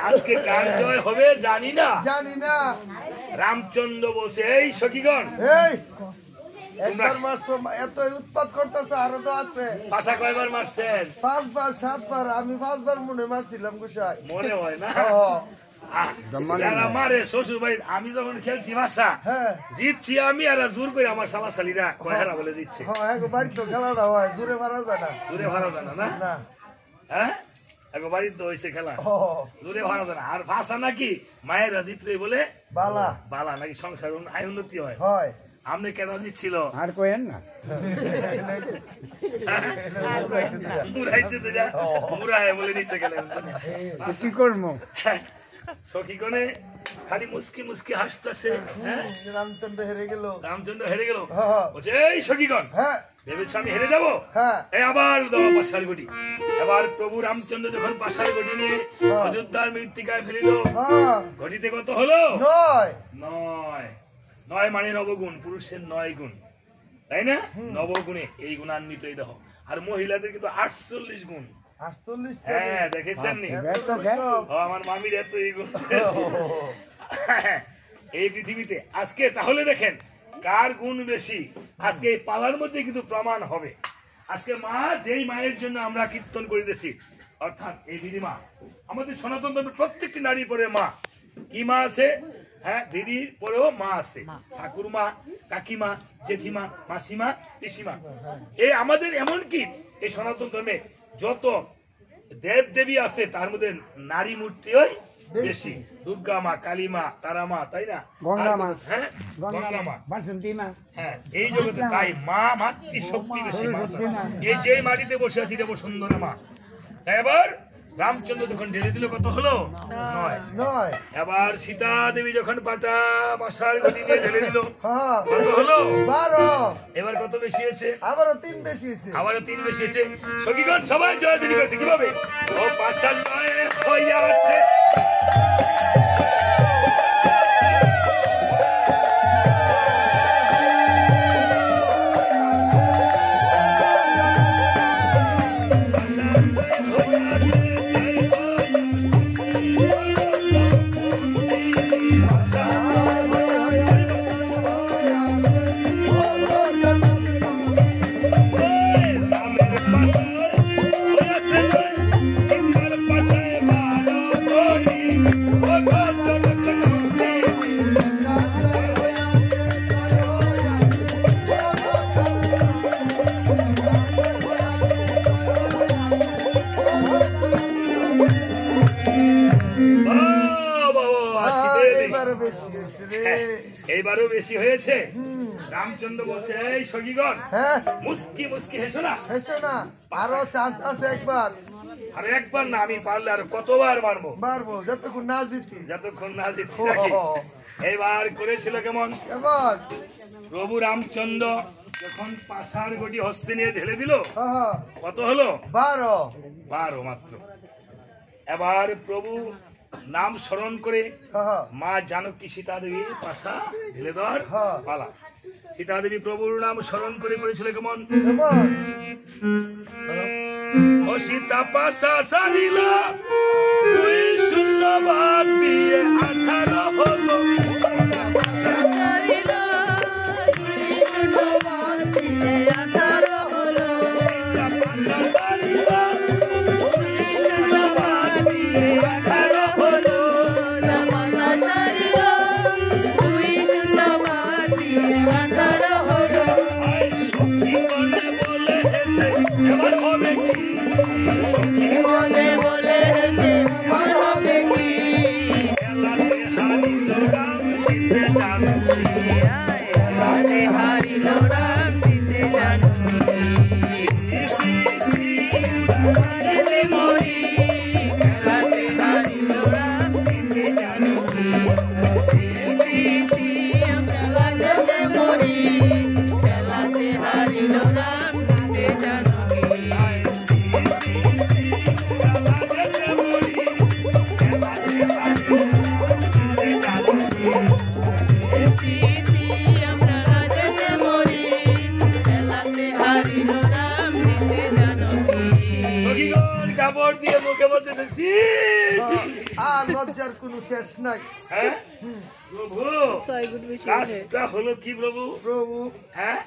আজকে কার জয় হবে জানি না রামচন্দ্র বলছে এই সখীগণ একবার মারছো এত উৎপাত করতেছে আরো তো আছে পাশা কয়বার মারছেন 5 বার 7 বার আমি 5 বার মনে মারছিলাম গোসাই মনে হয় না যারা মারে শ্বশুর বাড়ি আমি যখন খেলছি ভাষা জিতছি আমি আর জোর করে আমার শালাশালীরা কয়হারা বলে জিতছে বাড়িতে খেলাটা হয় জোরে মারা যায় না না হ্যাঁ বাড়িতে তো হয়েছে খেলা জোরে ভাড়া যায় না আর ভাষা নাকি মায়েরা জিতলে বলে বালা বালা নাকি সংসার আয় উন্নতি হয় আপনি কেন দিচ্ছিল আর কয়েন না বলে নিচ্ছে গেলেন কি করবো সখী কোনে খালি মুস্কি মুস্কি হাসতেছে রামচন্দ্র হেরে গেল বলছে এই সখীগণ ভেবেছো আমি হেরে যাবো আবার দাও পাশার গটি এবার প্রভু রামচন্দ্র যখন পাশার গটি নিয়ে অযোধ্যার মৃত্তিকায় ফেলিল ঘটিতে কত হলো 9 মানে নবগুণ পুরুষের 9 গুণ তাই না নবগুণে এই গুণান্বিতই দেখো আর মহিলাদের কিন্তু 48 গুণ 48 হ্যাঁ দেখেছেন নি আমার মামির এত এই গুণ এই পৃথিবীতে আজকে তাহলে দেখেন কার গুণ বেশি আজকে এই পালার মধ্যে কিন্তু প্রমাণ হবে আজকে মা যেই মায়ের জন্য আমরা কীর্তন করিতেছি অর্থাৎ এই দিদি মা আমাদের সনাতন ধর্মের প্রত্যেকটি নারীর পরে মা কি মা আছে হ্যাঁ দিদির পরেও মা আছে ঠাকুরমা কাকিমা জেঠিমা মাসিমা পিসিমা এই আমাদের এমনকি এই সনাতন ধর্মে যত দেব দেবী আছে তার মধ্যে নারী মূর্তি বেশি দুর্গা মা কালী মা তারা মা তাই না হ্যাঁ গঙ্গা মা বাসন্তী মা হ্যাঁ এই জগতে তাই মা মাতৃ শক্তি বেশি এই যে মাটিতে বসে আছি এটা বসুন্ধরা মা এবার রামচন্দ্র যখন ঢেলে দিল কত হলো 9 এবার সীতা দেবী যখন পাটা পাশার গটি দিয়ে ঢেলে দিল কত হলো 12 এবার কত বেশি হয়েছে আবারও 3 বেশি হয়েছে সখীগণ সবাই জয় দিদি করেছে কিভাবে ও পাশার জয় হয়ে যাচ্ছে এইবারও বেশি হয়েছে রামচন্দ্র বলছে এই সখীগণ মুস্কি মুস্কি হেসো না আরো চান্স আছে আর একবার না আমি পারলে আর কতবার মারবো যতক্ষণ না জিতি এইবার করেছিল কেমন প্রভু রামচন্দ্র যখন পাশার গটি হস্তে নিয়ে ঢেলে দিল কত হলো 12 মাত্র এবার প্রভু নাম স্মরণ করে মা জানকী সীতা দেবী পাশা ঢেলে দেওয়ার পালা সীতা দেবী প্রভুর নাম স্মরণ করে করেছিল কেমন ও সীতা পাশা সারিল 2 শূন্য বাদ দিয়ে 18 হলো বলে বলে লজ্জার কোনো শেষ নাই। হ্যাঁ প্রভু কাজটা হলো কি প্রভু? প্রভু হ্যাঁ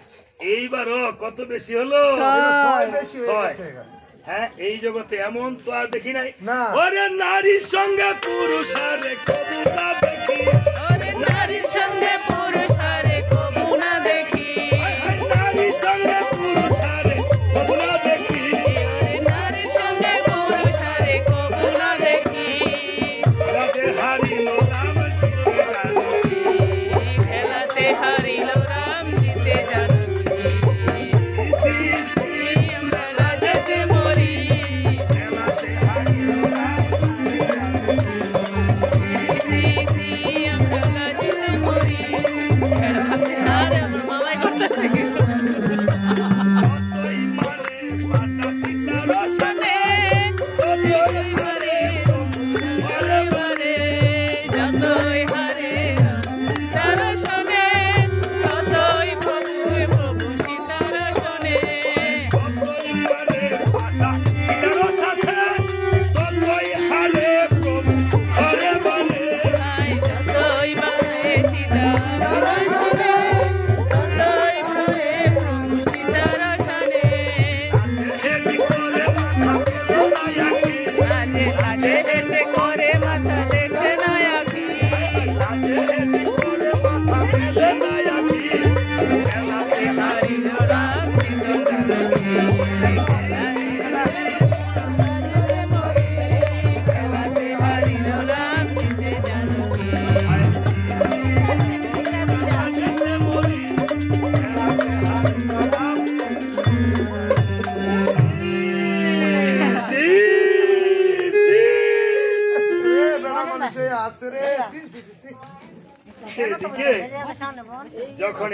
এইবারও কত বেশি হলো? ছয় বেশি হয়ে ছয়। গেছে। হ্যাঁ এই জগতে এমন তো আর দেখি নাই। না। ওরে নারীর সঙ্গে পুরুষ আর কবু না দেখি, নারীর সঙ্গে পুরুষারে কবু না দেখি, নারীর সঙ্গে পুরুষ আর কবু না দেখি, নারীর সঙ্গে পুরুষারে কবু না দেখি, রাতে হারিল রাম জিতে জানকী, খেলাতে হারিল রাম জিতে জানকী, আমরা রাজাতে মরি, রাতে হারিল রাম জিতে জানকী। আমরা রাজাতে মরি, খেলাতে হারে আমার মামাই করতেছে কিন্তু যতই মানে ভাষা সীতার সনে, যতই হারে ওরে বারে যতই হারে তার শোনে ততই প্রভু সীতার শোনে যতই মানে ভাষা সীতার সাথে, ততই হারে প্রভু হরে বলে। যতই বারে সীতার শোনে ততই হারে প্রভু সীতার শোনে হেঁটে করে মাথা পেলো নায়াকি, আজে হেঁটে করে মাথা দেখে নায়াকি হেঁটে করে মাথা পেলো নায়াকি, খেলাতে হারিল রাম জিতে জানকী খেলাতে হারিল রাম জিতে জানকী রে বেড়া মানুষ হয়ে আছে রে। ছি, ছি, ছি, ছি। এদিকে যখন